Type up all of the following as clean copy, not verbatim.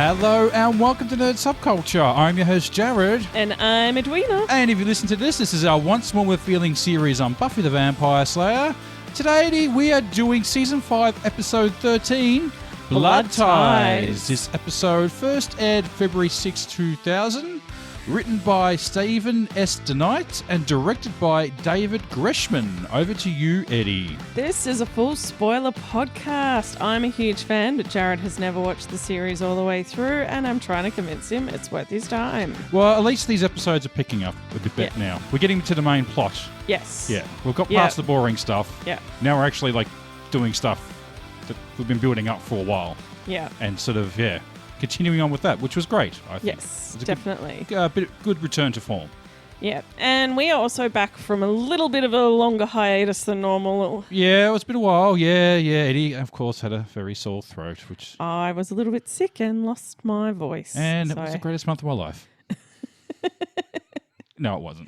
Hello and welcome to Nerd Subculture. I'm your host Jarrod. And I'm Edwina. And if you listen to this is our Once More With Feeling series on Buffy the Vampire Slayer. Today we are doing Season 5, Episode 13, Blood Ties. This episode first aired February 6, 2000. Written by Stephen S. DeKnight and directed by David Greshman. Over to you, Eddie. This is a full spoiler podcast. I'm a huge fan, but Jarrod has never watched the series all the way through, and I'm trying to convince him it's worth his time. Well, at least these episodes are picking up a bit better now. We're getting to the main plot. Yes. Yeah, we've got past the boring stuff. Yeah. Now we're actually doing stuff that we've been building up for a while. Yeah. And sort of, continuing on with that, which was great, I think. Yes, definitely. Good return to form. Yeah, and we are also back from a little bit of a longer hiatus than normal. Yeah, it was been a while. Yeah. Eddie, of course, had a very sore throat, which... I was a little bit sick and lost my voice. And it was the greatest month of my life. No, it wasn't.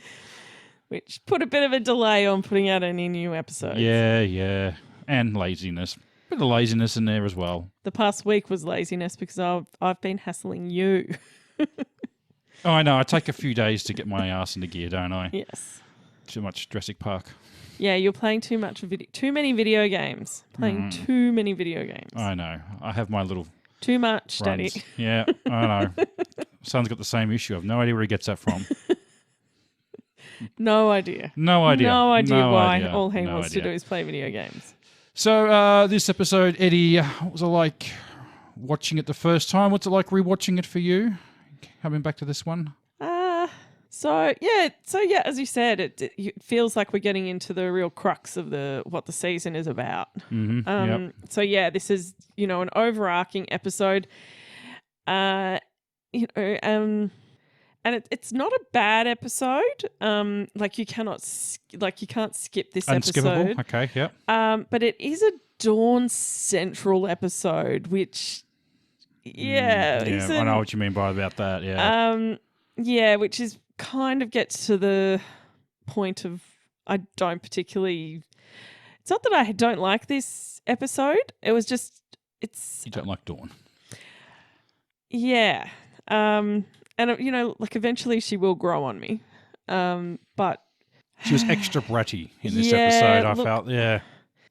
Which put a bit of a delay on putting out any new episodes. Yeah. And laziness. Bit of laziness in there as well. The past week was laziness because I've been hassling you. Oh, I know. I take a few days to get my ass into gear, don't I? Yes. Too much Jurassic Park. Yeah, you're playing too many video games. Too many video games. I know. I have my little... Too much, runs. Daddy. Yeah, I know. Son's got the same issue. I've no idea where he gets that from. No idea. No idea why all he No wants to idea. do is play video games. So this episode, Eddie, what was it like watching it the first time? What's it like rewatching it for you? Coming back to this one? So as you said, it feels like we're getting into the real crux of what the season is about. Mm-hmm. So this is an overarching episode. And it's not a bad episode. You can't skip this Unskippable. episode. Okay, yep. But it is a Dawn-central episode, which I know what you mean by about that. Yeah. Which is kind of gets to the point of I don't particularly. It's not that I don't like this episode. It was just You don't like Dawn. Yeah. And eventually she will grow on me. But she was extra bratty in this episode. I felt.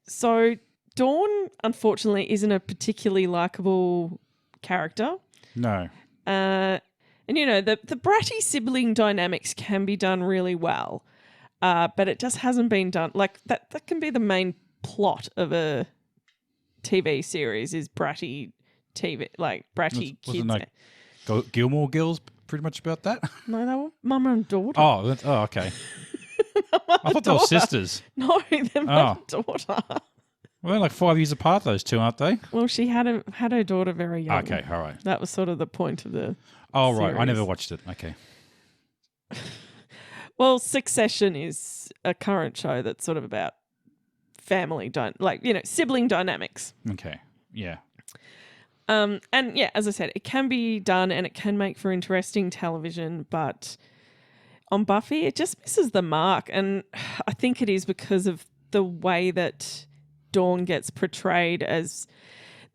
So Dawn, unfortunately, isn't a particularly likable character. No. And the bratty sibling dynamics can be done really well, but it just hasn't been done. Like that can be the main plot of a TV series is bratty TV, like bratty kids. Wasn't Gilmore Girls pretty much about that? No, they were mum and daughter. Oh, okay. I thought they were sisters. No, they're mum and daughter. Well, they're like 5 years apart, those two, aren't they? Well, she had her daughter very young. Okay, all right. That was sort of the point of the right. series. I never watched it. Okay. Well, Succession is a current show that's sort of about family, sibling dynamics. Okay, yeah. As I said, it can be done and it can make for interesting television, but on Buffy, it just misses the mark. And I think it is because of the way that Dawn gets portrayed as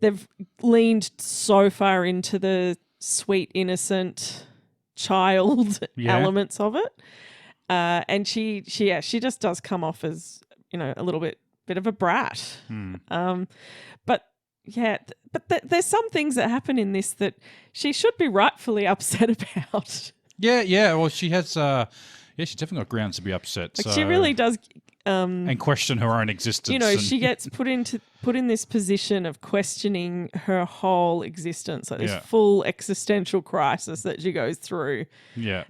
they've leaned so far into the sweet, innocent child elements of it. And she just does come off as, a little bit of a brat. But there's some things that happen in this that she should be rightfully upset about. Yeah. Well, she has, she's definitely got grounds to be upset. She really does. And question her own existence. She gets put in this position of questioning her whole existence, like this full existential crisis that she goes through. Yeah.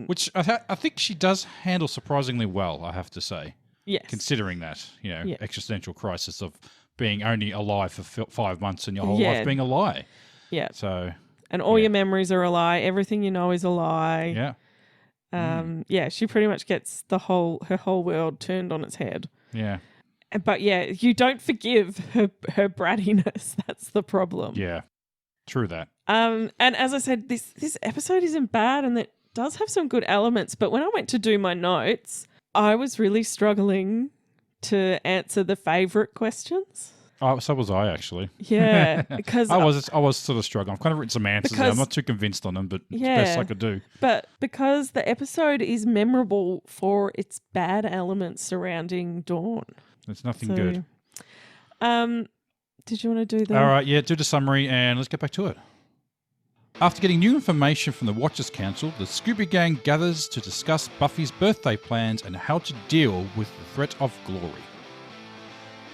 Which I think she does handle surprisingly well, I have to say. Yes. Considering that, existential crisis of being only alive for 5 months and your whole life being a lie. Yeah. So. And all your memories are a lie. Everything you know is a lie. Yeah. She pretty much gets her whole world turned on its head. Yeah. But you don't forgive her brattiness. That's the problem. Yeah. True that. And as I said, this episode isn't bad and it does have some good elements. But when I went to do my notes, I was really struggling to answer the favourite questions. Oh, so was I actually. Yeah, because I was sort of struggling. I've kind of written some answers there. I'm not too convinced on them, but it's the best I could do. But because the episode is memorable for its bad elements surrounding Dawn. It's nothing good. Did you want to do that? All right, yeah, do the summary and let's get back to it. After getting new information from the Watchers Council, the Scooby Gang gathers to discuss Buffy's birthday plans and how to deal with the threat of Glory.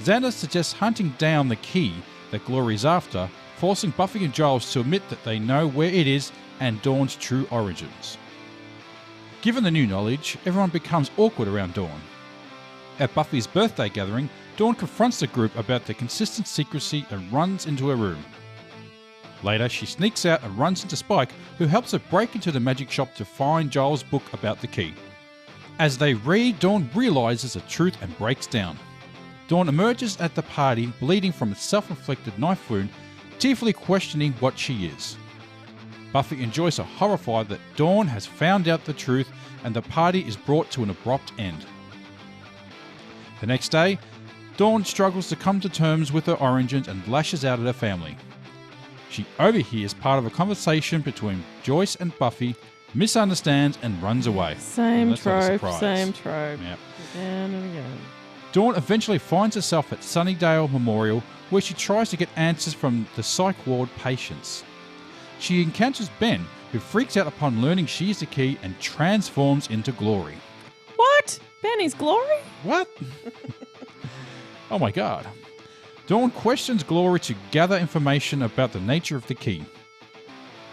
Xander suggests hunting down the key that Glory's after, forcing Buffy and Giles to admit that they know where it is and Dawn's true origins. Given the new knowledge, everyone becomes awkward around Dawn. At Buffy's birthday gathering, Dawn confronts the group about their consistent secrecy and runs into her room. Later, she sneaks out and runs into Spike, who helps her break into the magic shop to find Giles' book about the key. As they read, Dawn realises the truth and breaks down. Dawn emerges at the party, bleeding from a self-inflicted knife wound, tearfully questioning what she is. Buffy and Joyce are horrified that Dawn has found out the truth and the party is brought to an abrupt end. The next day, Dawn struggles to come to terms with her origins and lashes out at her family. She overhears part of a conversation between Joyce and Buffy, misunderstands and runs away. Same trope. Yep. Again and again. Dawn eventually finds herself at Sunnydale Memorial, where she tries to get answers from the psych ward patients. She encounters Ben, who freaks out upon learning she is the key and transforms into Glory. What? Ben is Glory? What? Oh my god. Dawn questions Glory to gather information about the nature of the key.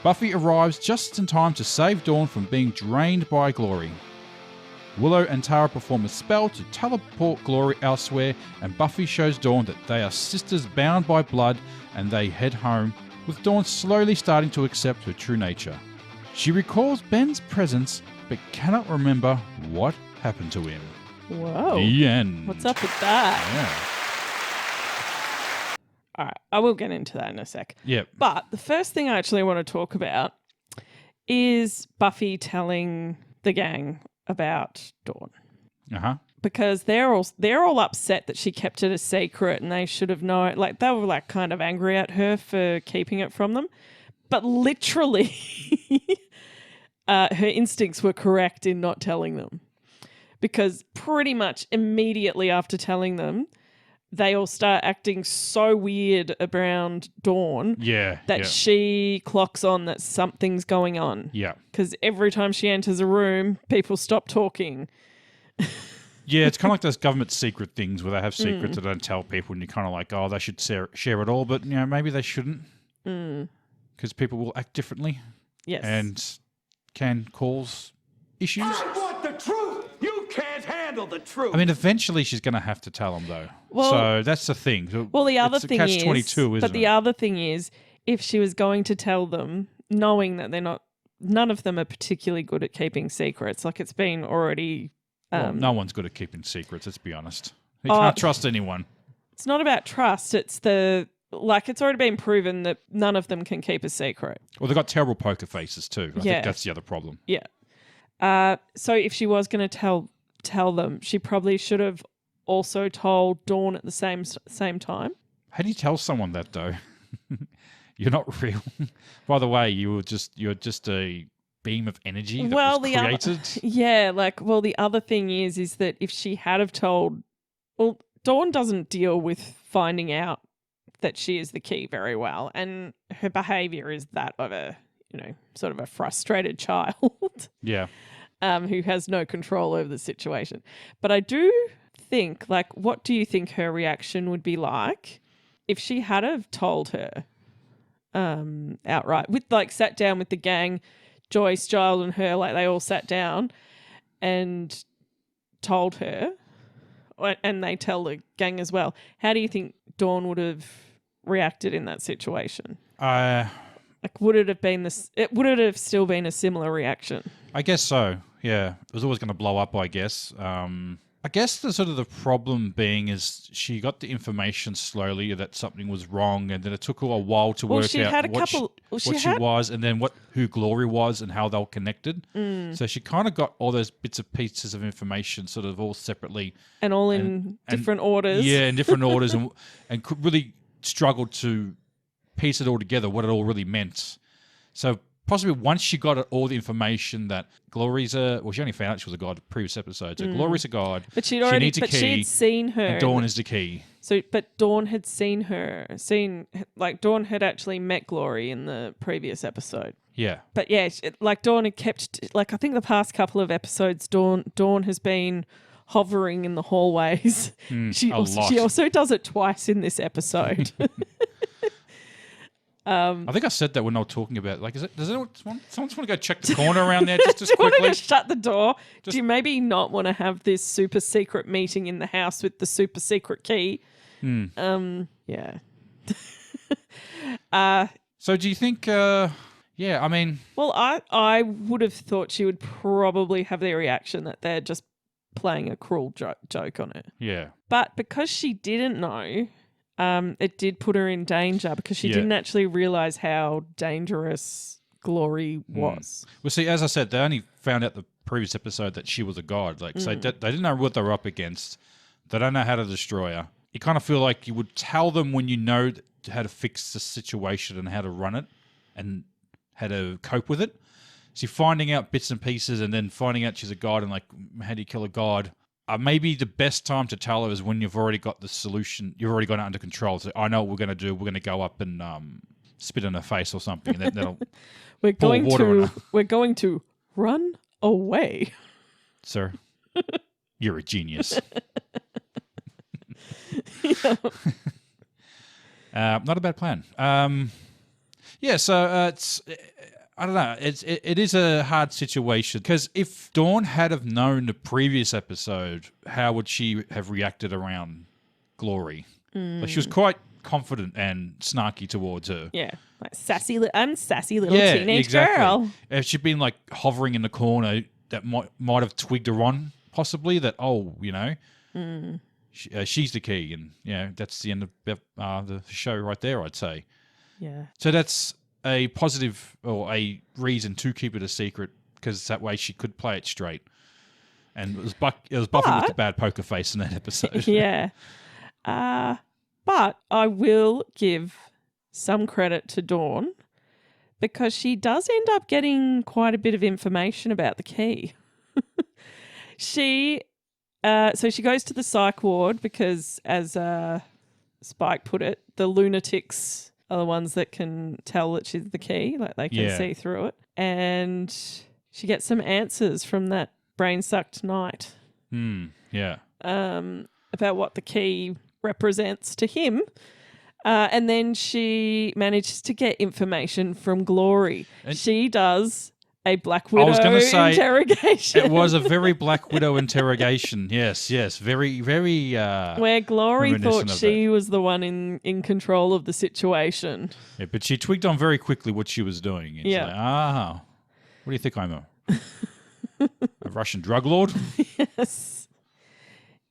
Buffy arrives just in time to save Dawn from being drained by Glory. Willow and Tara perform a spell to teleport Glory elsewhere, and Buffy shows Dawn that they are sisters bound by blood, and they head home, with Dawn slowly starting to accept her true nature. She recalls Ben's presence, but cannot remember what happened to him. Whoa. The end. What's up with that? Yeah. All right, I will get into that in a sec. Yep. But the first thing I actually want to talk about is Buffy telling the gang about Dawn. Uh-huh. Because they're all upset that she kept it a secret and they should have known. Like, they were like kind of angry at her for keeping it from them. But literally, her instincts were correct in not telling them. Because pretty much immediately after telling them, they all start acting so weird around Dawn that she clocks on that something's going on. Yeah. Because every time she enters a room, people stop talking. Yeah, it's kind of like those government secret things where they have secrets that don't tell people and you're kind of like, oh, they should share it all, but maybe they shouldn't because people will act differently. Yes. And can cause issues. I want the truth! You can't handle the truth! I mean, eventually she's going to have to tell them, though. Well, so that's the thing. Well, the other it's thing catch 22, isn't the other thing is, if she was going to tell them, knowing that none of them are particularly good at keeping secrets, like it's been already... well, no one's good at keeping secrets, let's be honest. You can't trust anyone. It's not about trust, it's it's already been proven that none of them can keep a secret. Well, they've got terrible poker faces, too. I think that's the other problem. Yeah. So if she was going to tell them, she probably should have also told Dawn at the same time. How do you tell someone that, though? You're not real. By the way, you're just a beam of energy that was created. The other thing is that if she had have told, well, Dawn doesn't deal with finding out that she is the key very well, and her behaviour is that of a, sort of a frustrated child. Yeah. Who has no control over the situation. But I do think, what do you think her reaction would be like if she had have told her outright, sat down with the gang, Joyce, Giles and her, they all sat down and told her, and they tell the gang as well. How do you think Dawn would have reacted in that situation? Would it have been this? Would it have still been a similar reaction? I guess so. Yeah, it was always going to blow up, I guess. I guess the sort of the problem being is she got the information slowly that something was wrong, and then it took her a while to work out what she was, and then who Glory was, and how they were connected. So she kind of got all those bits of pieces of information, sort of all separately, and all in different orders. Yeah, in different orders, and could really struggle to piece it all together, what it all really meant. So possibly once she got all the information that Glory's she only found out she was a god in the previous episode. So Glory's a god. But she needs a key, she'd seen her. And Dawn is the key. So, but Dawn had seen Dawn had actually met Glory in the previous episode. Yeah. But yeah, Dawn had kept, I think the past couple of episodes, Dawn has been hovering in the hallways. She also does it twice in this episode. I think I said that when I was talking about does anyone want to go check the corner around there just quickly? Want to go shut the door? Do you maybe not want to have this super secret meeting in the house with the super secret key? Yeah. So do you think I mean, well, I would have thought she would probably have the reaction that they're just playing a cruel joke on it. Yeah. But because she didn't know, it did put her in danger because she didn't actually realize how dangerous Glory was. Well, see, as I said, they only found out the previous episode that she was a god. So they didn't know what they were up against. They don't know how to destroy her. You kind of feel like you would tell them when you know how to fix the situation and how to run it and how to cope with it. So finding out bits and pieces and then finding out she's a god and how do you kill a god? Maybe the best time to tell her is when you've already got the solution. You've already got it under control. So I know what we're going to do. We're going to go up and spit in her face or something. And that'll we're going to run away. Sir, you're a genius. Not a bad plan. So it's... I don't know. It is a hard situation because if Dawn had have known the previous episode, how would she have reacted around Glory? She was quite confident and snarky towards her. Yeah, sassy little teenage girl. If she'd been hovering in the corner, that might have twigged her on possibly that she's the key, and that's the end of the show right there. I'd say. Yeah. So that's a positive or a reason to keep it a secret because that way she could play it straight. And it was Buffy with the bad poker face in that episode. Yeah. But I will give some credit to Dawn because she does end up getting quite a bit of information about the key. So she goes to the psych ward because, as Spike put it, the lunatics are the ones that can tell that she's the key, they can see through it. And she gets some answers from that brain-sucked knight. About what the key represents to him. And then she manages to get information from Glory. And she does a Black Widow interrogation. It was a very Black Widow interrogation. Yes. Very, very... where Glory thought she was the one in control of the situation. Yeah, but she twigged on very quickly what she was doing. It's what do you think I'm a Russian drug lord? Yes.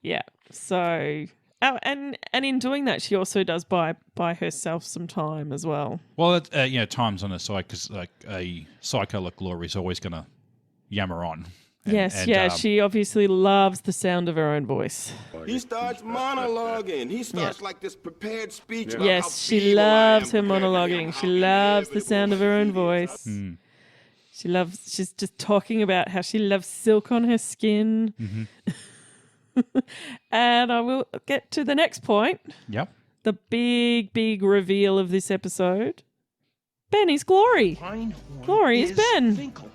Yeah. So... Oh, and in doing that, she also does buy herself some time as well. Well, time's on her side because a psycho like Glory is always going to yammer on. She obviously loves the sound of her own voice. He starts monologuing. He starts like this prepared speech. About yes, she loves her monologuing. She loves the sound of her own voice. She's just talking about how she loves silk on her skin. Mm-hmm. And I will get to the next point. Yep. The big reveal of this episode. Ben is Glory. Glory is Ben. Finkel.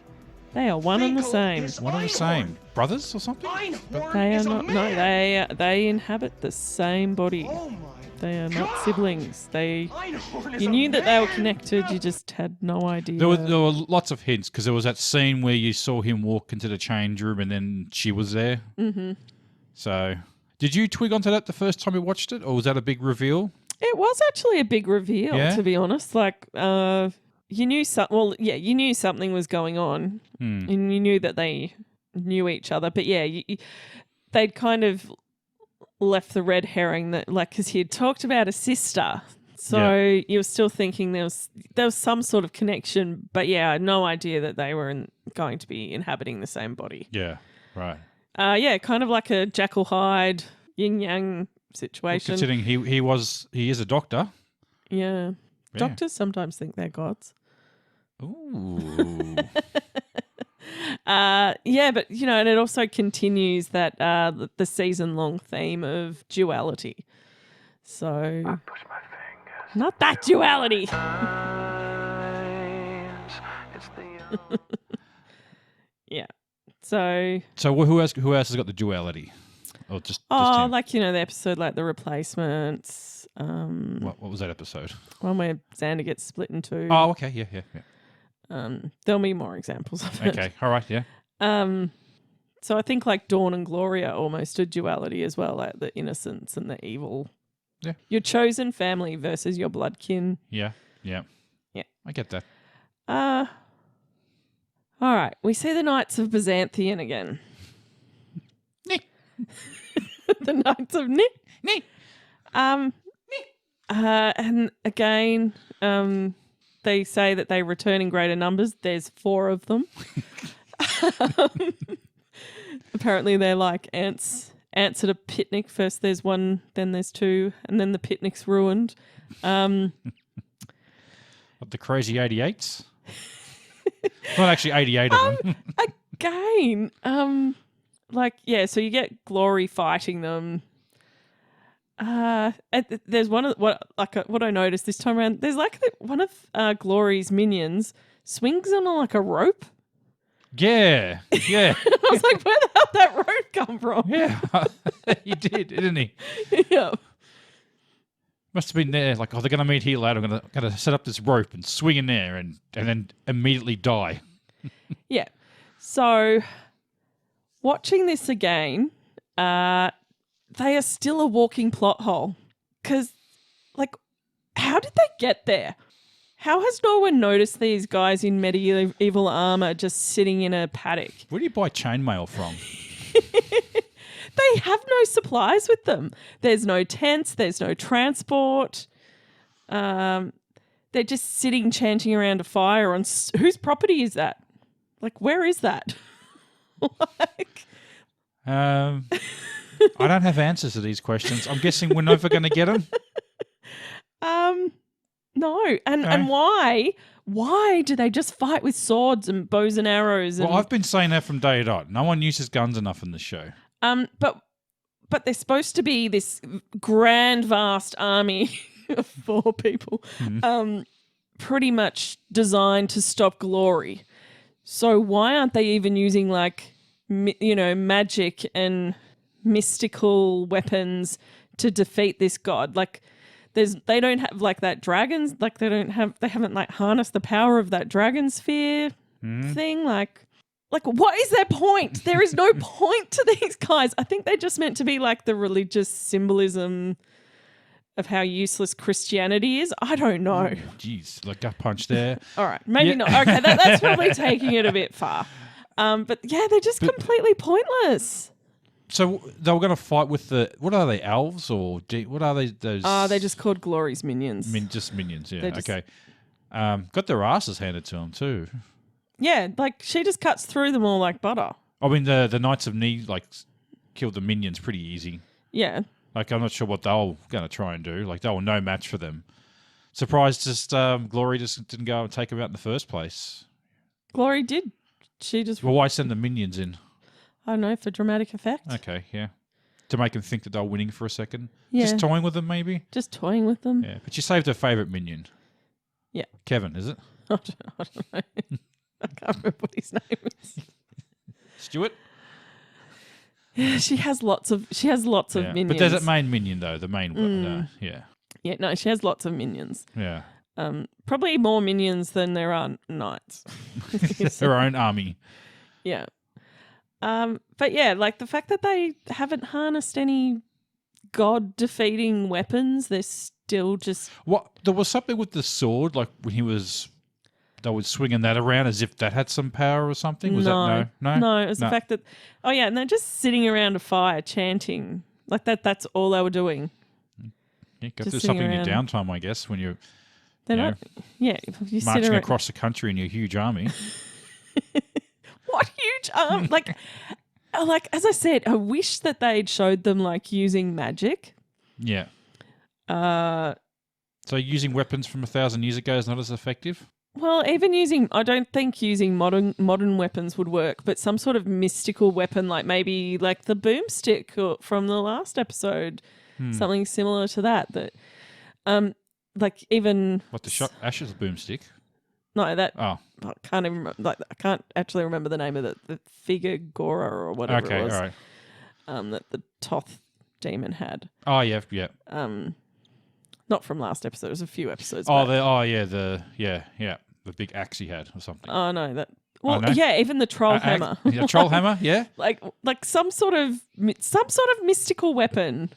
They are one and the same. One and the same. Brothers or something? They are not. No, they inhabit the same body. Oh they are not siblings. You knew that they were connected. You just had no idea. There were lots of hints because there was that scene where you saw him walk into the change room and then she was there. Mm-hmm. So, did you twig onto that the first time you watched it, or was that a big reveal? It was actually a big reveal, to be honest. You knew you knew something was going on, and you knew that they knew each other. But they'd kind of left the red herring that, like, because he had talked about a sister. So you were still thinking there was some sort of connection, but I had no idea that they were going to be inhabiting the same body. Yeah, right. Kind of like a Jekyll Hyde, yin yang situation. Well, considering he is a doctor. Yeah. Doctors sometimes think they're gods. Ooh. But and it also continues that the season-long theme of duality. So I push my fingers. Not that duality. Yeah. So who else has got the duality? Or just him? like the episode like The Replacements. What was that episode? One where Xander gets split in two. Oh, okay, yeah. There'll be more examples of it. Okay, all right, yeah. So I think like Dawn and Gloria almost a duality as well, like the innocence and the evil. Yeah. Your chosen family versus your blood kin. Yeah. I get that. All right, we see the Knights of Byzantium again. The Knights of Nick. And again, they say that they return in greater numbers. There's 4 of them. Apparently they're like ants at a picnic. First there's 1, then there's 2, and then the picnic's ruined. What, the crazy 88s? Not actually 88 of them. Again, so you get Glory fighting them. There's one of what I noticed this time around. There's like one of Glory's minions swings on like a rope. Yeah. I was like, where the hell did that rope come from? Yeah, he did, didn't he? Yeah. Must have been there. Like, they're going to meet here later. I'm going to set up this rope and swing in there and then immediately die. Yeah. So, watching this again, they are still a walking plot hole. Because, like, how did they get there? How has no one noticed these guys in medieval armor just sitting in a paddock? Where do you buy chainmail from? They have no supplies with them. There's no tents. There's no transport. They're just sitting chanting around a fire on... whose property is that? Like, where is that? I don't have answers to these questions. I'm guessing we're never going to get them. No. And why? Why do they just fight with swords and bows and arrows? Well, I've been saying that from day dot. No one uses guns enough in the show. But they're supposed to be this grand, vast army of 4 people, pretty much designed to stop Glory. So why aren't they even using like, magic and mystical weapons to defeat this god? Like, they don't have like that dragons. Like they haven't like harnessed the power of that dragon sphere thing. Like, what is their point? There is no point to these guys. I think they're just meant to be like the religious symbolism of how useless Christianity is. I don't know. Jeez, like gut punch there. All right, maybe not. Okay, that's probably taking it a bit far. But yeah, they're just completely pointless. So they were going to fight with what are they, elves or what are they? Those? They're just called Glory's minions. Just minions, yeah. Okay. Got their asses handed to them too. Yeah, like she just cuts through them all like butter. I mean, the Knights of Ni killed the minions pretty easy. Yeah. Like, I'm not sure what they were going to try and do. Like, they were no match for them. Surprised just Glory just didn't go and take them out in the first place. Glory did. She just... Well, why send the minions in? I don't know, for dramatic effect. Okay, yeah. To make them think that they were winning for a second. Yeah. Just toying with them, maybe? Just toying with them. Yeah, but you saved her favourite minion. Yeah. Kevin, is it? I don't know. I can't remember what his name is. Stuart? Yeah, she has lots of minions. But there's that main minion though, the main one. Yeah. Yeah, no, she has lots of minions. Yeah. Probably more minions than there are knights. Her own army. Yeah. But yeah, like the fact that they haven't harnessed any god-defeating weapons, they're still just... What? There was something with the sword, like when he was they were swinging that around as if that had some power or something? Was that no? No, it was the fact that, and they're just sitting around a fire chanting. Like that's all they were doing. You go through something in your downtime, I guess, when you're you marching across the country in your huge army. What huge army? Like as I said, I wish that they'd showed them like using magic. Yeah. So using weapons from 1,000 years ago is not as effective? Well, I don't think using modern weapons would work, but some sort of mystical weapon, like maybe like the boomstick from the last episode, something similar to that. Like even what the Ash's boomstick? No, that. Oh, I can't even remember. Like I can't actually remember the name of the Figagora or whatever it was. Okay, all right. That the Toth demon had. Oh yeah. Not from last episode. It was a few episodes. Oh, back. the big axe he had or something. Oh no, that. Well, yeah, even the troll hammer. Yeah, troll hammer. Yeah. like some sort of mystical weapon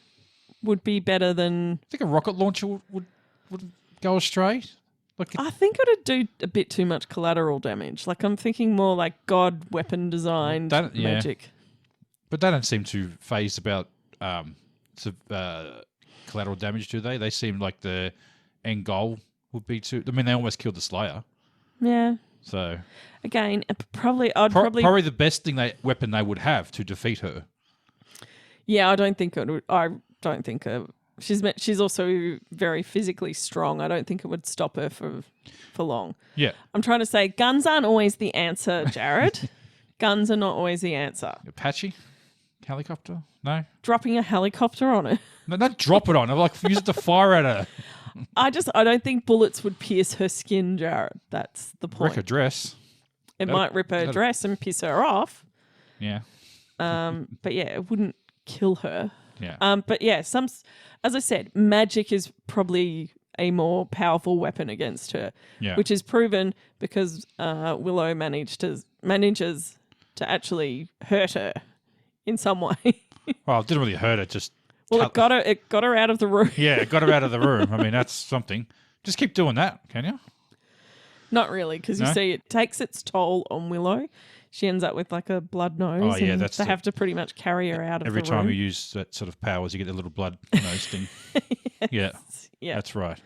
would be better than. I think a rocket launcher would go astray. I think it would do a bit too much collateral damage. Like I'm thinking more like god weapon designed magic. But they don't seem too phased about collateral damage, do they? They seem like the end goal would be to. I mean, they almost killed the Slayer. Yeah. So again, I'd probably the best weapon they would have to defeat her. Yeah, I don't think it would. I don't think she's also very physically strong. I don't think it would stop her for long. Yeah. I'm trying to say guns aren't always the answer, Jarrod. Guns are not always the answer. Apache? Helicopter? No? Dropping a helicopter on her. No, don't drop it on her. Like, use it to fire at her. I don't think bullets would pierce her skin, Jarrod. That's the point. Wreck her dress. It might rip her dress and piss her off. Yeah. But yeah, it wouldn't kill her. Yeah. But yeah, as I said, magic is probably a more powerful weapon against her. Yeah. Which is proven because Willow manages to actually hurt her in some way. Well, it didn't really hurt her, just... Well, it got her out of the room. Yeah, it got her out of the room. I mean, that's something. Just keep doing that, can you? Not really, because you see it takes its toll on Willow. She ends up with like a blood nose. Oh, yeah, and they have to pretty much carry her out of the room. Every time you use that sort of powers, you get a little blood nose thing. Yes. Yeah, that's right.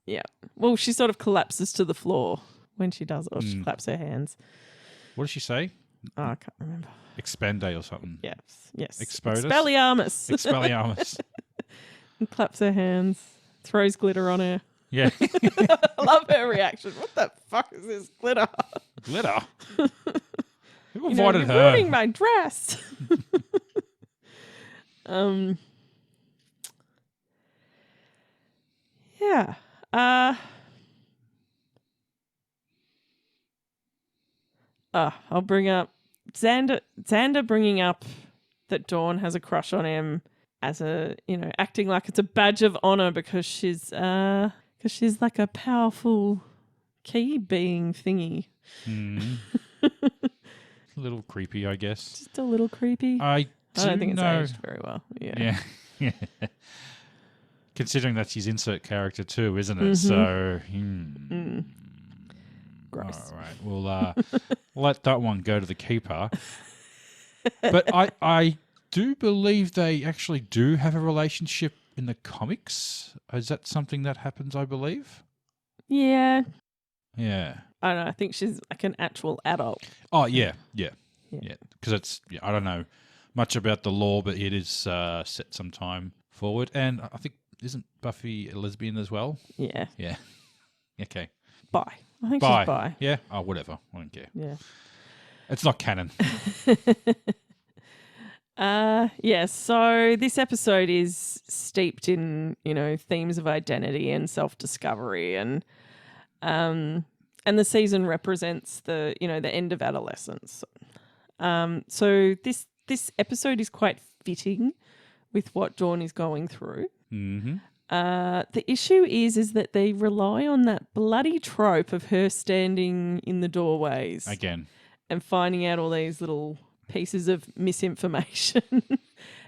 Yeah. Well, she sort of collapses to the floor when she does it, or she claps her hands. What does she say? Oh, I can't remember. Expande or something. Yes. Expodus? Expelliarmus. Expelliarmus. And claps her hands, throws glitter on her. Yeah. I love her reaction. What the fuck is this glitter? Glitter? Who you're invited her? ruining my dress. Yeah. I'll bring up Xander bringing up that Dawn has a crush on him as acting like it's a badge of honor because she's like a powerful key being thingy. A little creepy, I guess. Just a little creepy. I don't think it's know. aged very well. Yeah. Considering that's his insert character too, isn't it? So, Gross. All right, we'll let that one go to the keeper. But I do believe they actually do have a relationship in the comics. Is that something that happens, I believe? Yeah. Yeah. I don't know. I think she's like an actual adult. Oh, yeah. Because it's, I don't know much about the lore, but it is set some time forward. And I think, isn't Buffy a lesbian as well? Yeah. Yeah. Okay. Bi. I think she's bi. Yeah? Oh, whatever. I don't care. Yeah. It's not canon. So this episode is steeped in, themes of identity and self-discovery and the season represents the end of adolescence. So this episode is quite fitting with what Dawn is going through. Mm-hmm. The issue is that they rely on that bloody trope of her standing in the doorways Again. and finding out all these little pieces of misinformation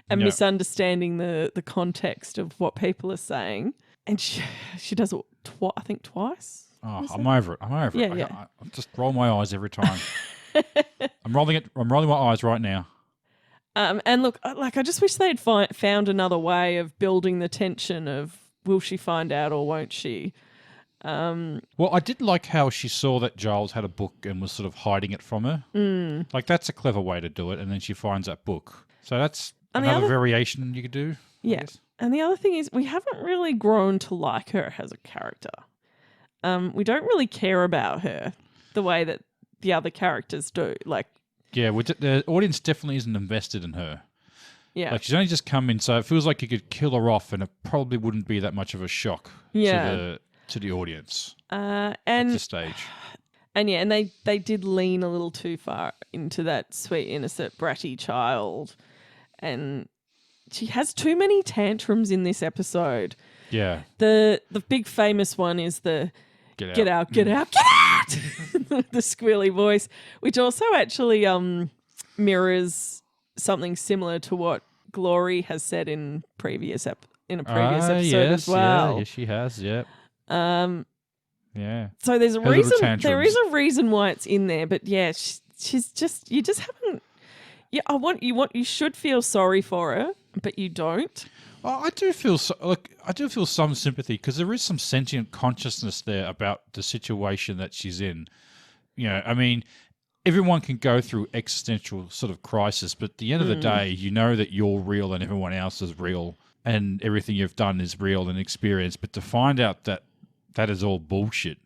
and misunderstanding the context of what people are saying. And she does it, I think, twice. Oh, I'm over it. I'm over it. Yeah. I just roll my eyes every time. I'm rolling my eyes right now. And look, I just wish they'd found another way of building the tension of will she find out or won't she? Well, I did like how she saw that Giles had a book and was sort of hiding it from her. Like, that's a clever way to do it, and then she finds that book. So that's another variation you could do. Yeah. And the other thing is we haven't really grown to like her as a character. We don't really care about her the way that the other characters do. Like, yeah, the audience definitely isn't invested in her. yeah. Like, she's only just come in, so it feels like you could kill her off and it probably wouldn't be that much of a shock to the audience at this stage. And they did lean a little too far into that sweet, innocent, bratty child. And she has too many tantrums in this episode. Yeah. The big famous one is the get out. The squealy voice, which also actually mirrors something similar to what Glory has said in a previous episode as well. Yes, she has. Yep. Yeah. So there's a reason. There is a reason why it's in there, but yeah, she's just you just haven't. Yeah, you should feel sorry for her, but you don't. I do feel some sympathy because there is some sentient consciousness there about the situation that she's in. You know, I mean, everyone can go through existential sort of crisis, but at the end of the day, you know that you're real and everyone else is real and everything you've done is real and experienced. But to find out that that is all bullshit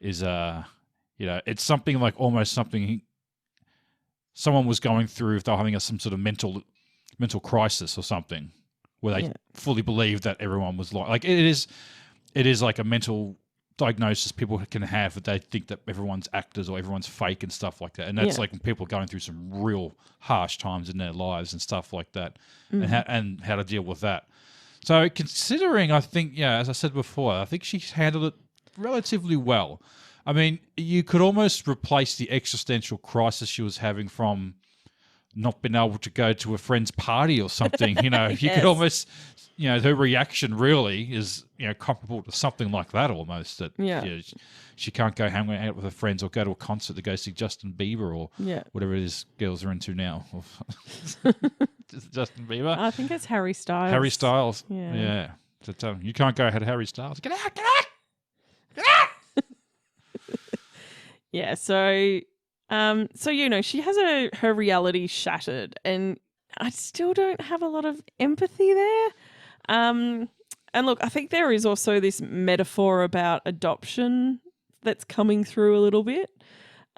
is, it's something like almost something someone was going through if they were having some sort of mental crisis or something, where they fully believe that everyone was like it is like a mental diagnosis people can have that they think that everyone's actors or everyone's fake and stuff like that. And that's like when people are going through some real harsh times in their lives and stuff like that, and how to deal with that. So considering, I think, as I said before, I think she's handled it relatively well. I mean, you could almost replace the existential crisis she was having from not being able to go to a friend's party or something. You could almost, her reaction really is, comparable to something like that almost. That she can't go hang out with her friends or go to a concert to go see Justin Bieber or whatever it is girls are into now. Justin Bieber. I think it's Harry Styles. Harry Styles. Yeah. So you can't go ahead of Harry Styles. Get out! Get out! Get out! Yeah. So she has her reality shattered, and I still don't have a lot of empathy there. And look, I think there is also this metaphor about adoption that's coming through a little bit.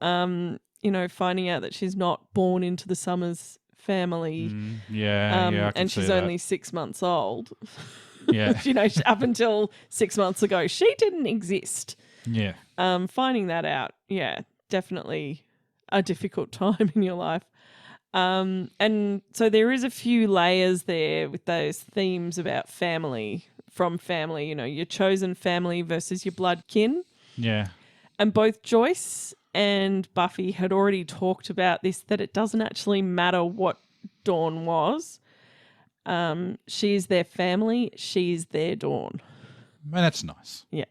Finding out that she's not born into the Summers family. I can and she's see that. only 6 months old. Yeah. Up until 6 months ago, she didn't exist. Yeah. Finding that out, definitely a difficult time in your life. And so there is a few layers there with those themes about family, from family, your chosen family versus your blood kin. Yeah. And both Joyce and Buffy had already talked about this, that it doesn't actually matter what Dawn was. She's their family. She's their Dawn. Man, that's nice. Yeah.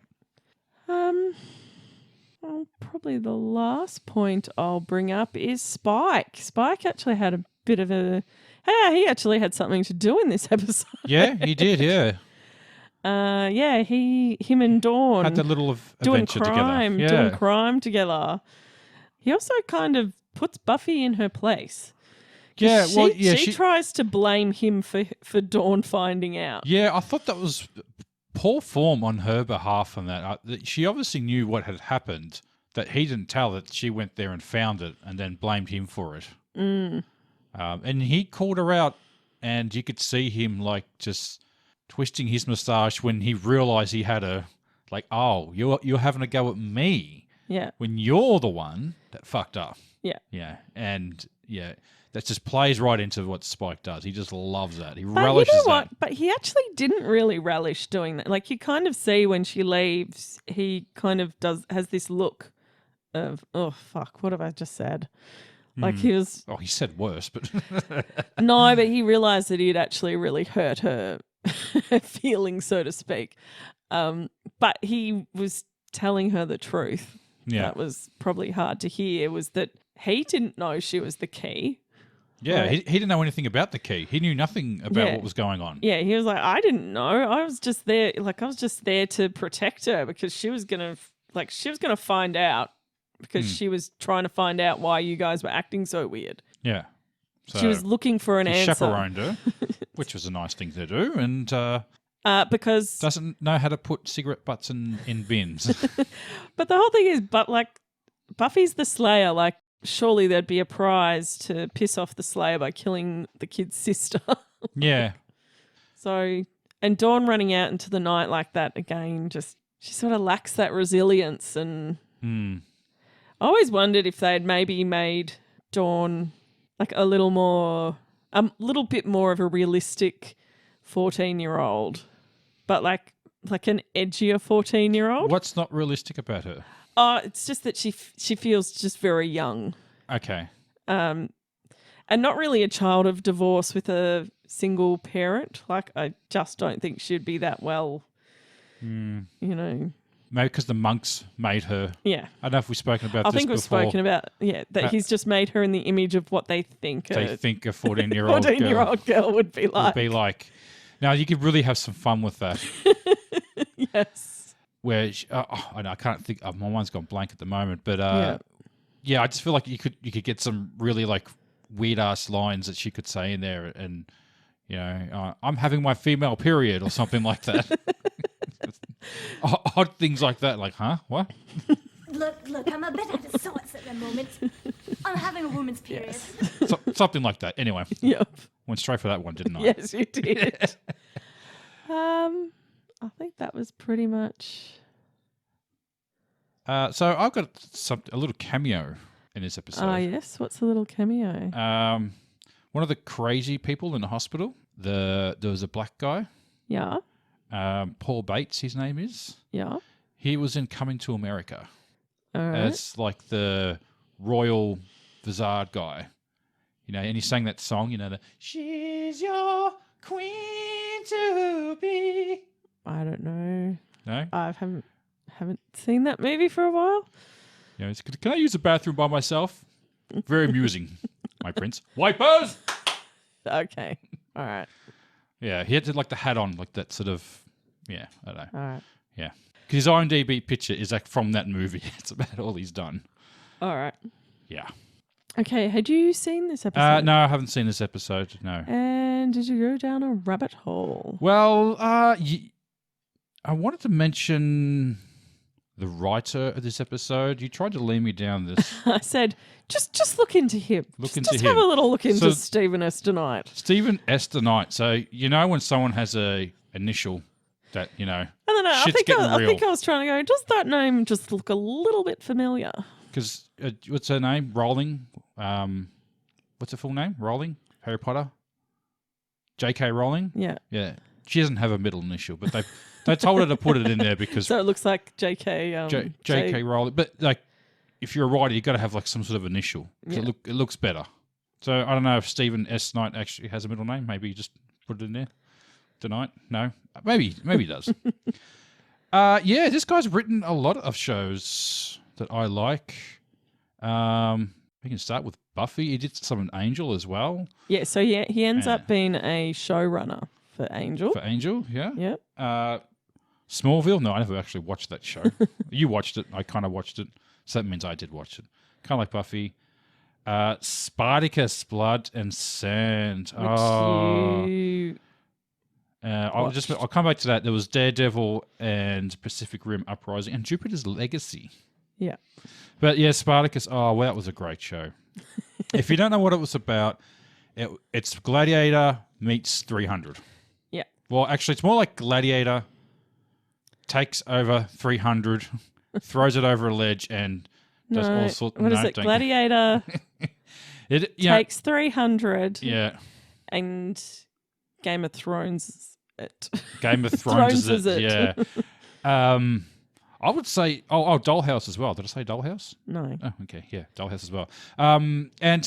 Well, probably the last point I'll bring up is Spike. Spike actually had a bit of he actually had something to do in this episode. Yeah, he did, yeah. Him and Dawn had that little doing adventure crime, together. Yeah. doing crime together. He also kind of puts Buffy in her place. Yeah, she tries to blame him for Dawn finding out. Yeah, I thought that was poor form on her behalf on that. She obviously knew what had happened, that he didn't tell, that she went there and found it and then blamed him for it. And he called her out, and you could see him like just twisting his moustache when he realised he had her. Like, oh, you're having a go at me. Yeah. When you're the one that fucked up. Yeah. Yeah. And that just plays right into what Spike does. He just loves that. He relishes that. But he actually didn't really relish doing that. Like, you kind of see when she leaves, he kind of has this look of, oh, fuck, what have I just said? Like, he was... Oh, he said worse, but... No, but he realised that he'd actually really hurt her feelings, so to speak. But he was telling her the truth. Yeah. That was probably hard to hear, was that he didn't know she was the key. Yeah, Right. he didn't know anything about the key. He knew nothing about Yeah. what was going on. Yeah, he was like, I didn't know. I was just there. Like, I was just there to protect her because she was going to find out because she was trying to find out why you guys were acting so weird. Yeah. So She was looking for an he answer. chaperoned her, which was a nice thing to do, and Because, doesn't know how to put cigarette butts in bins. but the whole thing is, but like, Buffy's the Slayer. Like, surely there'd be a prize to piss off the Slayer by killing the kid's sister. Yeah. So, and Dawn running out into the night like that again, just she sort of lacks that resilience. And I always wondered if they'd maybe made Dawn like a little bit more of a realistic 14-year-old, but like an edgier 14-year-old. What's not realistic about her? Oh, it's just that she feels just very young. Okay. And not really a child of divorce with a single parent. Like, I just don't think she'd be that well, you know. Maybe because the monks made her. Yeah. I don't know if we've spoken about I this think we've before. spoken about, that he's just made her in the image of what they think They think a 14-year-old 14-year-old girl would be like. would be like. Now, you could really have some fun with that. Yes. Where I know, I can't think. My mind's gone blank at the moment, but Yeah. I just feel like you could get some really like weird ass lines that she could say in there, and you know, I'm having my female period or something like that. Odd things like that, like, huh? What? Look, I'm a bit out of sorts at the moment. I'm having a woman's period. Something like that. Anyway, Yep. went straight for that one, didn't I? Yes, you did. I think that was pretty much. So I've got a little cameo in this episode. Yes. What's a little cameo? One of the crazy people in the hospital. There was a black guy. Yeah. Paul Bates, his name is. Yeah. He was in Coming to America All right. as like the royal vizard guy, you know, and he sang that song, you know, the "She's your queen to be." I don't know. No, I haven't seen that movie for a while. you know, can I use the bathroom by myself? Very amusing, my prince. Wipers. Okay. All right. Yeah, he had like the hat on, like that sort of. Yeah, I don't know. All right. Yeah, because his IMDb picture is like from that movie. It's about all he's done. All right. Yeah. Okay. Had you seen this episode? No, I haven't seen this episode. No. And did you go down a rabbit hole? Well, I wanted to mention the writer of this episode. You tried to lead me down this. I said, just look into him. Into just him. have a little look into So- Stephen S. tonight. Stephen Esther Knight. So, you know when someone has a initial that, you know, I don't know. shit's getting I real. think I was trying to go, does that name just look a little bit familiar? because what's her name? Rowling. What's her full name? Rowling? Harry Potter? J.K. Rowling? Yeah. Yeah. She doesn't have a middle initial, but they told her to put it in there because So it looks like J.K. J.K. Rowling. But like, if you're a writer, you've got to have like some sort of initial. 'Cause Yeah. it looks better. So I don't know if Stephen S. Knight actually has a middle name. Maybe you just put it in there tonight. No, maybe he does. Yeah, this guy's written a lot of shows that I like. We can start with Buffy. He did some in Angel as well. Yeah, so yeah, he ends Yeah. up being a showrunner for Angel. For Angel, yeah. Yep. Smallville. No, I never actually watched that show. You watched it. I kind of watched it. So that means I did watch it. Kind of like Buffy. Spartacus, Blood and Sand. Which I'll come back to that. There was Daredevil and Pacific Rim Uprising and Jupiter's Legacy. Yeah. But yeah, Spartacus. Oh, well, that was a great show. If you don't know what it was about, it's Gladiator meets 300. Yeah. Well, actually, it's more like Gladiator takes over 300, throws it over a ledge, and does No, all sorts. what is it? Gladiator takes 300 Yeah. and Game of Thrones it. Game of Thrones Thrones is it? it. Yeah. I would say, Dollhouse as well. Did I say Dollhouse? No. Oh, okay. Yeah, Dollhouse as well. And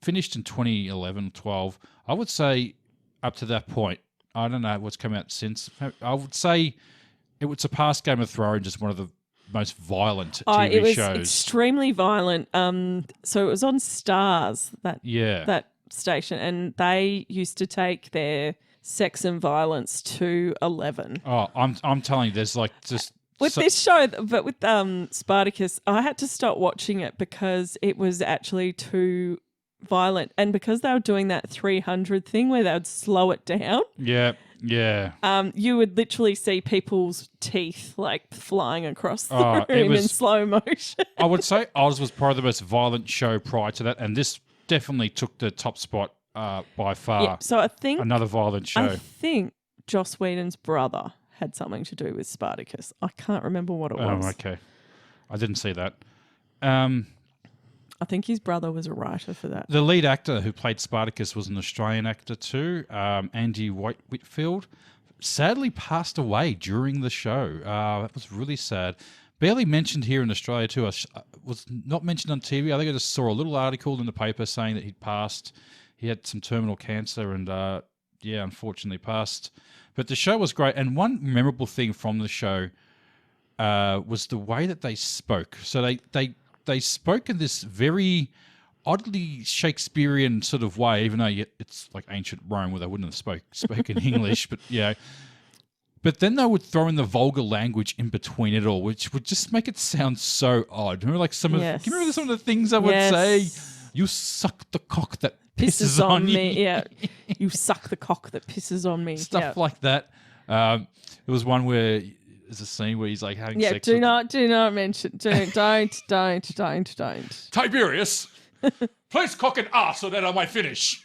finished in 2011, 12. I would say up to that point, I don't know what's come out since. I would say it would surpass Game of Thrones as one of the most violent TV it was shows. extremely violent. So it was on Stars, that station, and they used to take their sex and violence to 11. Oh, I'm telling you, there's like just with this show, but with Spartacus, I had to stop watching it because it was actually too violent, and because they were doing that 300 thing where they would slow it down. Yeah. You would literally see people's teeth like flying across the room in slow motion. I would say Oz was probably the most violent show prior to that, and this definitely took the top spot by far. Yeah, so I think another violent show. I think Joss Whedon's brother had something to do with Spartacus. I can't remember what it was. Oh, okay. I didn't see that. I think his brother was a writer for that. The lead actor who played Spartacus was an Australian actor too, Andy Whitfield. Sadly passed away during the show. That was really sad. Barely mentioned here in Australia too. Was not mentioned on TV. I think I just saw a little article in the paper saying that he'd passed. He had some terminal cancer and, unfortunately passed. But the show was great. And one memorable thing from the show was the way that they spoke. So they spoke in this very oddly Shakespearean sort of way, even though it's like ancient Rome where they wouldn't have spoken English, but yeah. But then they would throw in the vulgar language in between it all, which would just make it sound so odd. Remember, like do you remember some of the things I would say? You suck the cock that pisses on me. Yeah, you suck the cock that pisses on me. Stuff like that. There was one where there's a scene where he's like having sex. Do not mention. Don't. Tiberius, place cock and ass so that I might finish.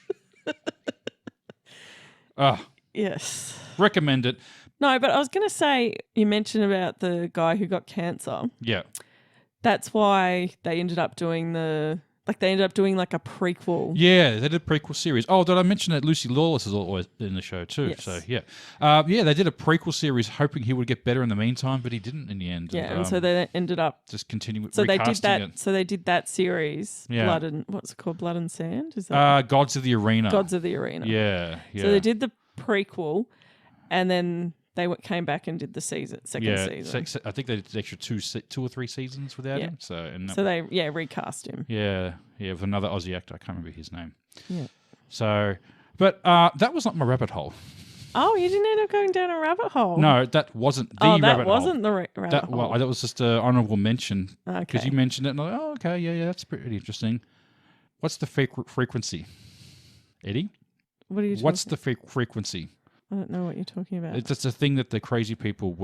Yes. Recommend it. No, but I was going to say, you mentioned about the guy who got cancer. Yeah. That's why they ended up doing like a prequel. Yeah, they did a prequel series. Oh, did I mention that Lucy Lawless is always in the show too? Yes. So yeah, they did a prequel series, hoping he would get better in the meantime, but he didn't in the end. Yeah, and so they ended up just continuing. So they did that. It. So they did that series. Yeah. Blood and what's it called? Blood and Sand. Is that Gods of the Arena? Gods of the Arena. Yeah. So they did the prequel, and then they came back and did the second season. I think they did the extra two or three seasons without him. So they recast him. Yeah, with another Aussie actor. I can't remember his name. Yeah. So, but that was not my rabbit hole. Oh, you didn't end up going down a rabbit hole. No, that wasn't the rabbit hole. That wasn't the rabbit hole. Well, that was just an honourable mention. Okay. Because you mentioned it, and I'm like, oh, okay, yeah, that's pretty interesting. What's the frequency, Eddie? What are you talking What's the frequency? I don't know what you're talking about. It's just a thing that the crazy people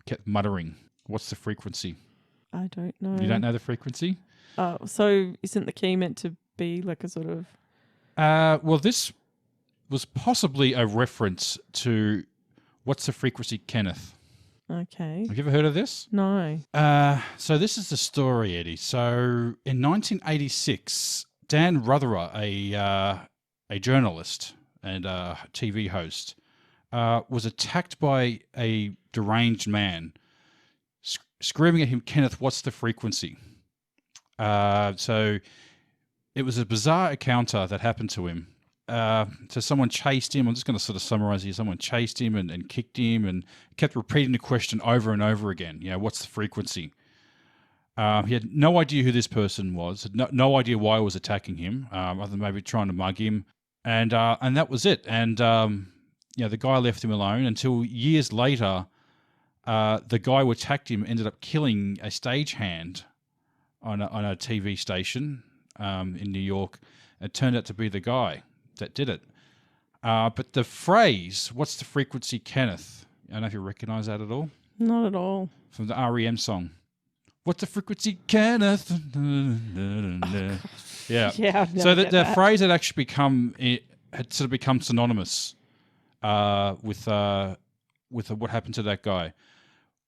kept muttering. What's the frequency? I don't know. You don't know the frequency? Oh, so isn't the key meant to be like a sort of... Well, this was possibly a reference to What's the Frequency, Kenneth? Okay. Have you ever heard of this? No. So this is the story, Eddie. So in 1986, Dan Rotherer, a journalist and a TV host, was attacked by a deranged man, screaming at him, "Kenneth, what's the frequency?" So it was a bizarre encounter that happened to him. So someone chased him. I'm just going to sort of summarize here. Someone chased him and kicked him and kept repeating the question over and over again. What's the frequency? He had no idea who this person was, had no idea why he was attacking him, other than maybe trying to mug him. And that was it. And the guy left him alone until years later, the guy who attacked him ended up killing a stagehand on a TV station in New York. It turned out to be the guy that did it. But the phrase, "What's the frequency, Kenneth?" I don't know if you recognise that at all. Not at all. From the REM song. "What's the frequency, Kenneth?" Yeah. Yeah. So the phrase had actually had sort of become synonymous with what happened to that guy.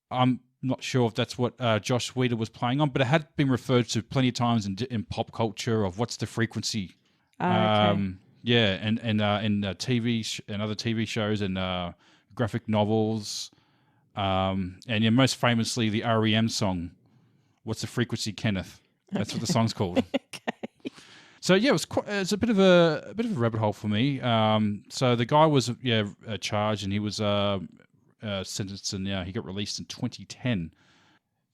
I'm not sure if that's what Joss Whedon was playing on, but it had been referred to plenty of times in pop culture of what's the frequency. Okay. Yeah, and in TV and other TV shows and graphic novels, and most famously the REM song, "What's the Frequency, Kenneth?" That's what the song's called. Okay. So yeah, it's a bit of a rabbit hole for me. So the guy was charged and he was sentenced, and he got released in 2010.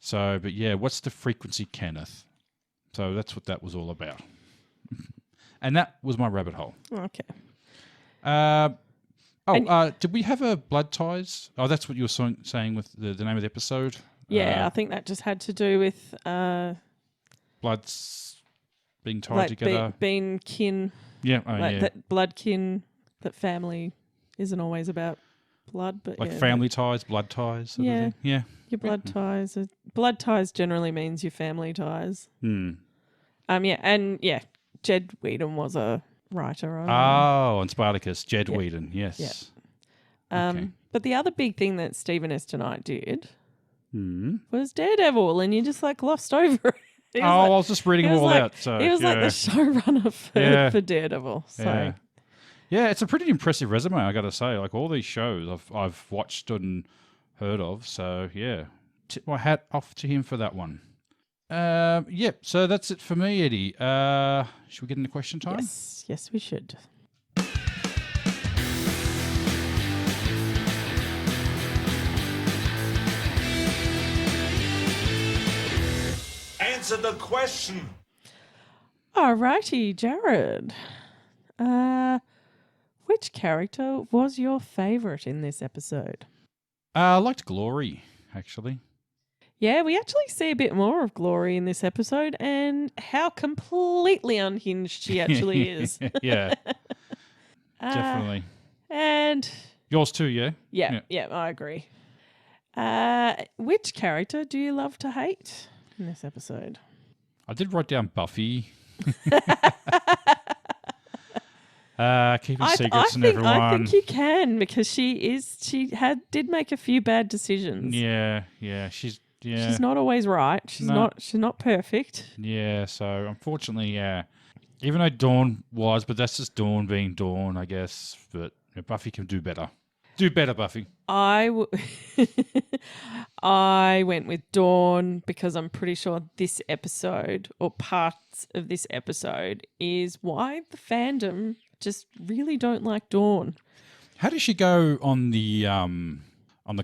So, but yeah, what's the frequency, Kenneth? So that's what that was all about. And that was my rabbit hole. Okay. Did we have a blood ties? Oh, that's what you were saying with the name of the episode? Yeah, I think that just had to do with bloods being tied together. Being kin. Yeah, That blood kin, that family isn't always about blood, but family ties, blood ties. Sort of thing. Yeah. Your blood ties. Blood ties generally means your family ties. Jed Whedon was a writer on. On Spartacus, Jed Whedon, yes. Yeah. Okay. But the other big thing that Stephen S. Tonight did was Daredevil, and you just glossed over it. I was just reading them all out. So he was like the showrunner for Daredevil. So yeah, it's a pretty impressive resume, I got to say. Like all these shows I've watched and heard of. So yeah, tip my hat off to him for that one. So that's it for me, Eddie. Should we get into question time? Yes, we should. Answer the question. Alrighty, Jarrod. Which character was your favourite in this episode? I liked Glory, actually. Yeah, we actually see a bit more of Glory in this episode and how completely unhinged she actually is. Yeah, definitely. And yours too, yeah? Yeah, I agree. Which character do you love to hate in this episode? I did write down Buffy. Keeping secrets from everyone. I think you can because she did make a few bad decisions. Yeah. She's not always right. She's not perfect. Yeah, so unfortunately, yeah. Even though Dawn was, but that's just Dawn being Dawn, I guess. But Buffy can do better. Do better, Buffy. I went with Dawn because I'm pretty sure this episode or parts of this episode is why the fandom just really don't like Dawn. How does she go on the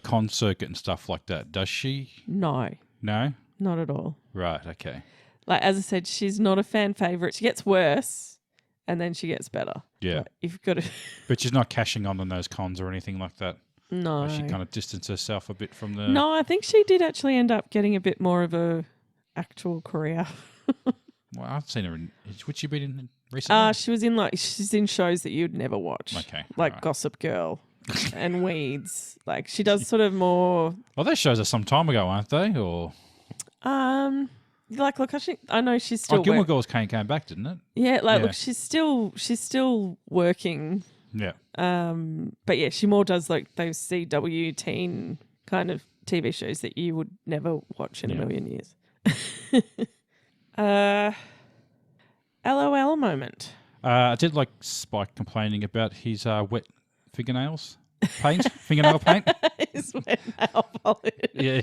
con circuit and stuff like that? Does she? No. No? Not at all. Right, okay. Like, as I said, she's not a fan favourite. She gets worse and then she gets better. Yeah. Like, you've got to... But she's not cashing on those cons or anything like that? No. Or she kind of distanced herself a bit from the... No, I think she did actually end up getting a bit more of a actual career. Well, I've seen her in... Would she be in recently? She's in shows that you'd never watch. Okay. Like right. Gossip Girl and Weeds. Like, she does sort of more... Well, those shows are some time ago, aren't they? Or... Look, I know she's still... Gilmore Girls came back, didn't it? Yeah, look, she's still working. Yeah. But yeah, she more does like those CW teen kind of TV shows that you would never watch in a million years. LOL moment. I did like Spike complaining about his wet fingernails fingernail paint. His wet nail polish. Yeah.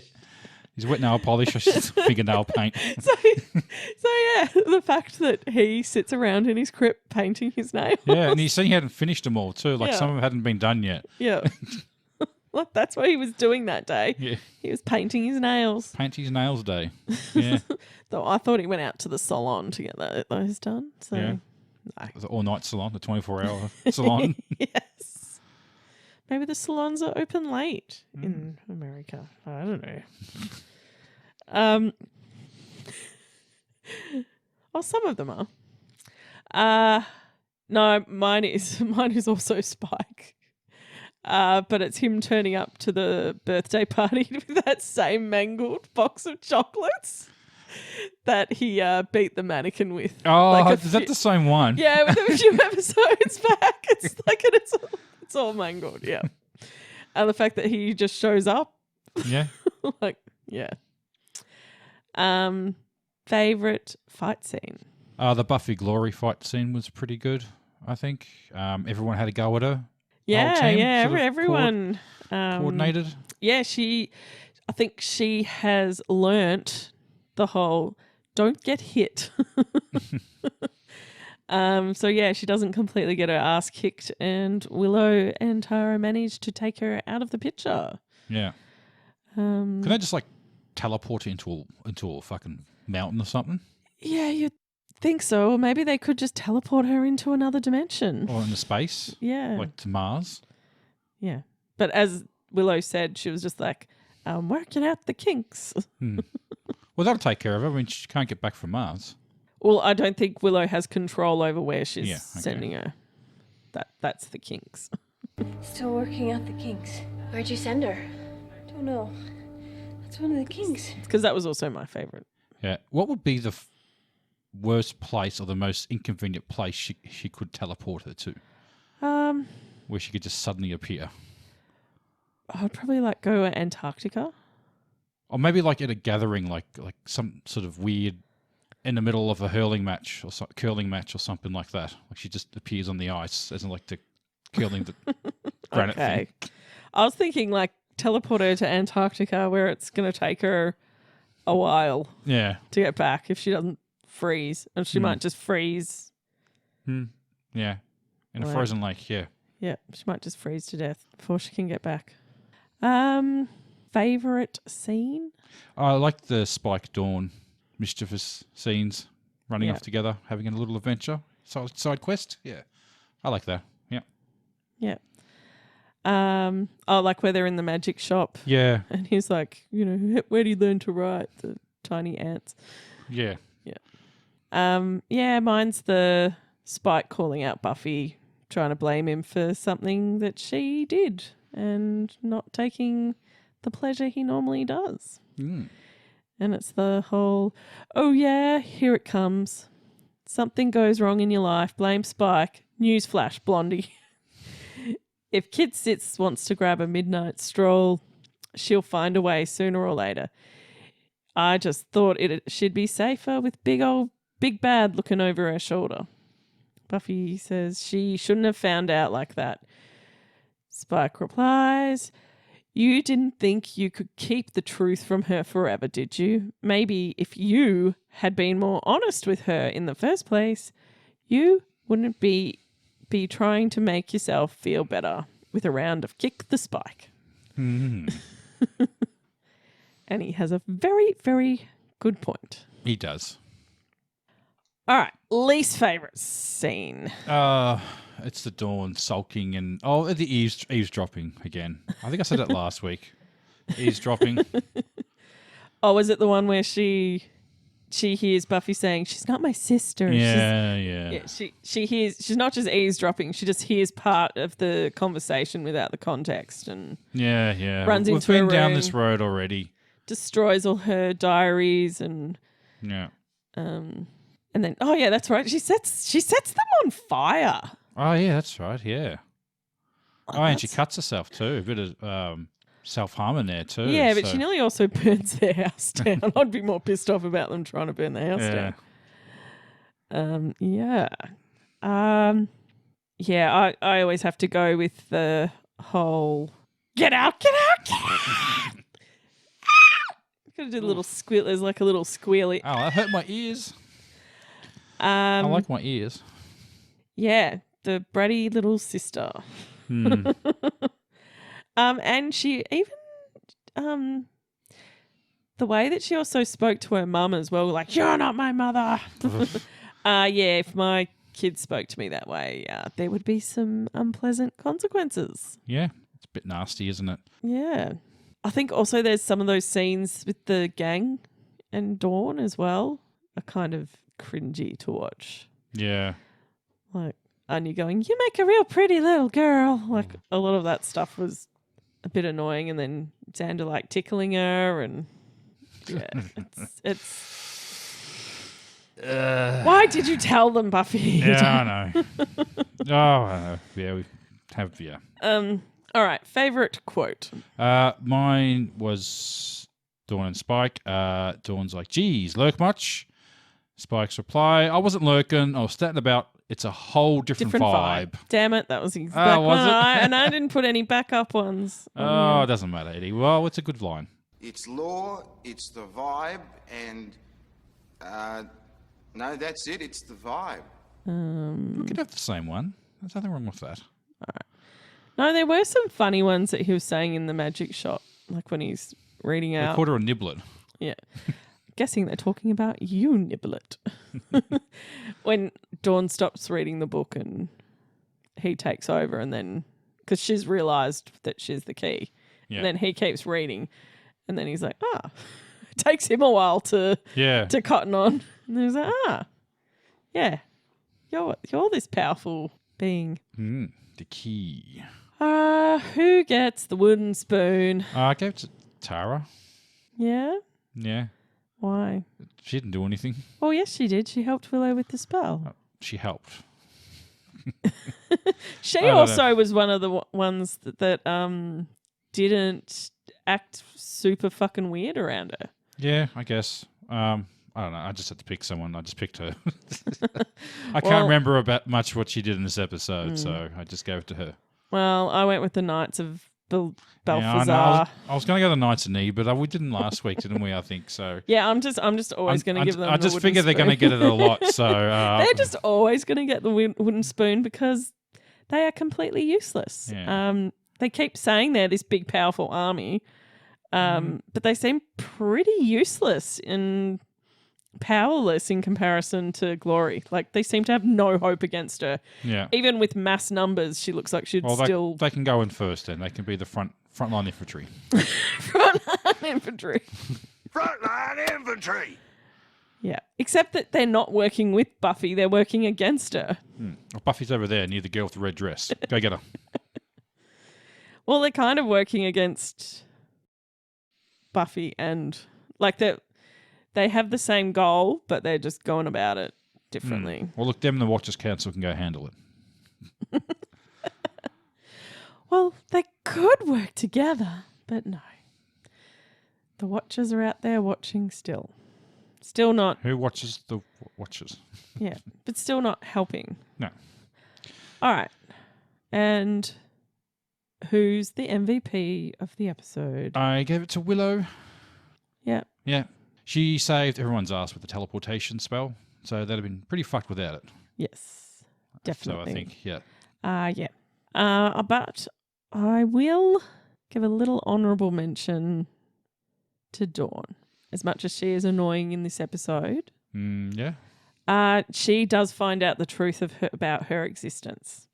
His wet nail polish or his fingernail paint. So yeah, the fact that he sits around in his crypt painting his nails. Yeah, and he hadn't finished them all too. Like some of them hadn't been done yet. Yeah. Well, that's what he was doing that day. Yeah. He was painting his nails. Paint his nails day. Yeah. Though I thought he went out to the salon to get those done. So yeah. No. The all-night salon, the 24-hour salon. Yes. Maybe the salons are open late in America. I don't know. Well, some of them are. No, mine is also Spike. But it's him turning up to the birthday party with that same mangled box of chocolates that he beat the mannequin with. Oh, is that the same one? Yeah, with a few episodes back. It's like it's all mangled, yeah. And the fact that he just shows up. Yeah. Like, yeah. Favorite fight scene? The Buffy Glory fight scene was pretty good, I think. Everyone had a go at her. Yeah, team, yeah. Everyone coordinated. Yeah, I think she has learnt the whole don't get hit. So yeah, she doesn't completely get her ass kicked, and Willow and Tara manage to take her out of the picture. Yeah. Can they just teleport her into a fucking mountain or something? Yeah, you'd think so. Or maybe they could just teleport her into another dimension. Or into space? Yeah. Like to Mars? Yeah. But as Willow said, she was just like, I'm working out the kinks. Well, that'll take care of her. I mean, she can't get back from Mars. Well, I don't think Willow has control over where she's Yeah, okay. sending her. That's the kinks. Still working out the kinks. Where'd you send her? Don't know. That's one of the kinks. Because that was also my favourite. Yeah. What would be the worst place or the most inconvenient place she could teleport her to? Where she could just suddenly appear? I'd probably go Antarctica. Or maybe like at a gathering, like some sort of weird in the middle of a curling match or something like that. Like she just appears on the ice as in like the curling the granite thing. I was thinking teleport her to Antarctica where it's going to take her a while Yeah. to get back if she doesn't freeze. And she might just freeze. Yeah. In a Wow. frozen lake, yeah. Yeah, she might just freeze to death before she can get back. Favourite scene? I like the Spike Dawn mischievous scenes, running Yeah. off together, having a little adventure, side quest. Yeah, I like that. Yeah, Yeah. Where they're in the magic shop. yeah, And he's like, where do you learn to write? The tiny ants. yeah. Mine's the Spike calling out Buffy, trying to blame him for something that she did and not taking the pleasure he normally does. Mm. And it's the whole, oh yeah, here it comes. Something goes wrong in your life, blame Spike. Newsflash, Blondie. If Kid Sits wants to grab a midnight stroll, she'll find a way sooner or later. I just thought she'd be safer with Big Bad looking over her shoulder. Buffy says she shouldn't have found out like that. Spike replies, you didn't think you could keep the truth from her forever, did you? Maybe if you had been more honest with her in the first place, you wouldn't be trying to make yourself feel better with a round of Kick the Spike. Mm. And he has a very, very good point. He does. All right, least favourite scene. It's the Dawn sulking and the eavesdropping again. I think I said it last week. Eavesdropping. Oh, was it the one where she hears Buffy saying, she's not my sister. Yeah. She hears, she's not just eavesdropping, she just hears part of the conversation without the context and Yeah. runs We've into a been down room. this road already. Destroys all her diaries and Yeah. then that's right. She sets them on fire. Oh yeah, that's right. Yeah. And she cuts herself too. A bit of self-harm in there too. Yeah, but she nearly also burns their house down. I'd be more pissed off about them trying to burn the house down. I always have to go with the whole get out. Gotta do a little squeal. There's like a little squealy. Oh, that hurt my ears. I like my ears. Yeah, the bratty little sister. And she even the way that she also spoke to her mum as well, like, you're not my mother. If my kids spoke to me that way, there would be some unpleasant consequences. Yeah, it's a bit nasty, isn't it? Yeah. I think also there's some of those scenes with the gang and Dawn as well are kind of cringy to watch. Yeah. Like, and you're going, you make a real pretty little girl. Like, a lot of that stuff was a bit annoying, and then Xander tickling her, and yeah, it's. Why did you tell them, Buffy? Yeah, I know. I know. Yeah, we have. Yeah. All right. Favorite quote. Mine was Dawn and Spike. Dawn's like, "Geez, lurk much?" Spike's reply, "I wasn't lurking. I was standing about. It's a whole different vibe." Damn it, that was the exact was one. it? And I didn't put any backup ones. Oh, it doesn't matter, Eddie. Well, it's a good line. It's law, it's the vibe, and no, that's it. It's the vibe. We could have the same one. There's nothing wrong with that. No, there were some funny ones that he was saying in the magic shop, like when he's reading I out. called her a niblet. Yeah. Guessing they're talking about you nibble it. When Dawn stops reading the book and he takes over, and then because she's realised that she's the key. Yeah. And then he keeps reading, and then he's like, it takes him a while to cotton on. And then he's like, yeah, you're this powerful being. The key. Who gets the wooden spoon? I gave it to Tara. Yeah? Yeah. Why? She didn't do anything. Oh, yes, she did. She helped Willow with the spell. She helped. She also was one of the ones that didn't act super fucking weird around her. Yeah, I guess. I don't know. I just had to pick someone. I just picked her. I can't remember about much what she did in this episode, so I just gave it to her. Well, I went with the Knights of Balthazar. Yeah, I was going to go the Knights of Need, but we didn't last week, didn't we? I think so. Yeah, I'm just always going to give them. I just figure they're going to get it a lot. So they're just always going to get the wooden spoon because they are completely useless. Yeah. They keep saying they're this big, powerful army, but they seem pretty useless and powerless in comparison to Glory. Like, they seem to have no hope against her. Yeah. Even with mass numbers, she looks like she'd still... They can go in first then. They can be the frontline infantry. Frontline infantry. Frontline infantry! Yeah. Except that they're not working with Buffy. They're working against her. Well, Buffy's over there near the girl with the red dress. Go get her. Well, they're kind of working against Buffy and... Like, they have the same goal, but they're just going about it differently. Well, look, them and the Watchers Council can go handle it. Well, they could work together, but no. The Watchers are out there watching still. Still not... Who watches the Watchers? Yeah, but still not helping. No. All right. And who's the MVP of the episode? I gave it to Willow. Yeah. Yeah. She saved everyone's ass with the teleportation spell, so they'd have been pretty fucked without it. Yes, definitely. So I think, yeah. But I will give a little honourable mention to Dawn. As much as she is annoying in this episode, Yeah. She does find out the truth about her existence.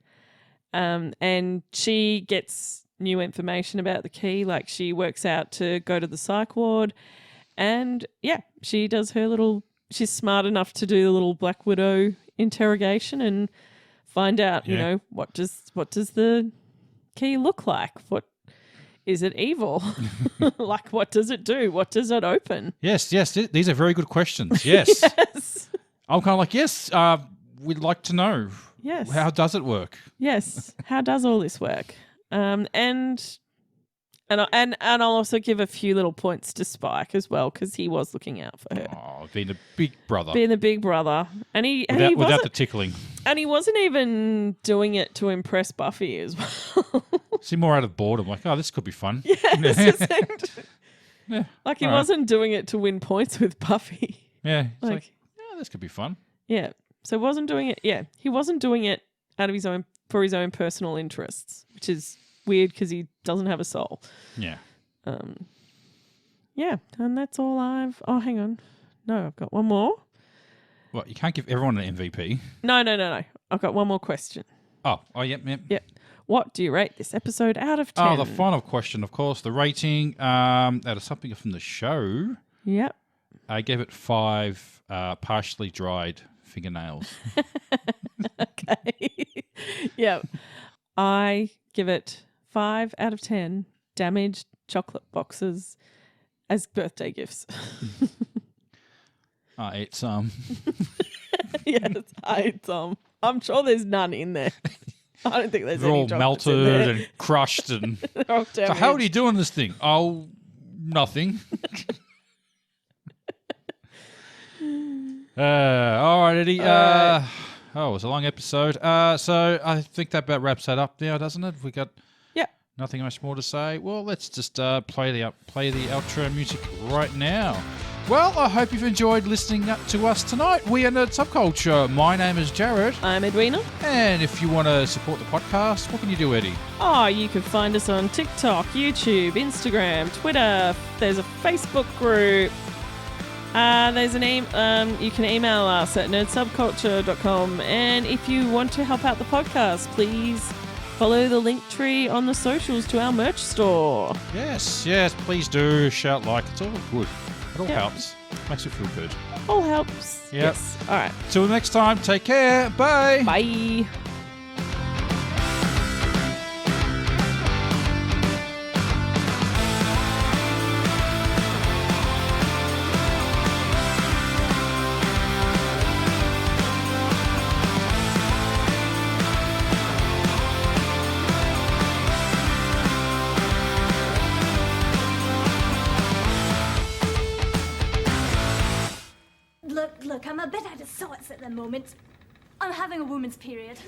And she gets new information about the key, like she works out to go to the psych ward. And yeah, she does her little... She's smart enough to do the little Black Widow interrogation and find out, you know, what does the key look like? What is it evil? Like, what does it do? What does it open? Yes. These are very good questions. Yes. Yes. I'm kind of like, yes, we'd like to know. Yes. How does it work? Yes. How does all this work? And I'll also give a few little points to Spike as well, because he was looking out for her. Oh, being the big brother. Being the big brother. And without the tickling. And he wasn't even doing it to impress Buffy as well. See, more out of boredom. Like, oh, this could be fun. Yes. Yeah. Like, he All right. wasn't doing it to win points with Buffy. Yeah. It's Like- like, yeah, this could be fun. Yeah. So wasn't doing it. Yeah. He wasn't doing it out of for his own personal interests, which is weird because he doesn't have a soul. Yeah. Yeah. And that's all Oh, hang on. No, I've got one more. Well, you can't give everyone an MVP. No. I've got one more question. Oh, yep. Yep. What do you rate this episode out of 10? Oh, the final question, of course, the rating. Out of something from the show, Yep. I gave it 5 partially dried fingernails. Okay. Yep. I give it 5 out of 10 damaged chocolate boxes as birthday gifts. I ate some. Yes, I ate some. I'm sure there's none in there. I don't think there's They're any all chocolates in melted there. and crushed. And They're all so how are damaged. you doing this thing? Oh, nothing. All right, Eddie. It was a long episode. So I think that about wraps that up now, doesn't it? We got nothing much more to say. Well, let's just play the outro music right now. Well, I hope you've enjoyed listening to us tonight. We are Nerd Subculture. My name is Jarrod. I'm Edwina. And if you want to support the podcast, what can you do, Eddie? Oh, you can find us on TikTok, YouTube, Instagram, Twitter. There's a Facebook group. There's an you can email us at nerdsubculture.com, and if you want to help out the podcast, please follow the link tree on the socials to our merch store. Yes, please do. Shout like. It's all good. It all helps. Makes you feel good. All helps. Yep. Yes. All right. Till next time, take care. Bye. Bye. Look, I'm a bit out of sorts at the moment. I'm having a woman's period.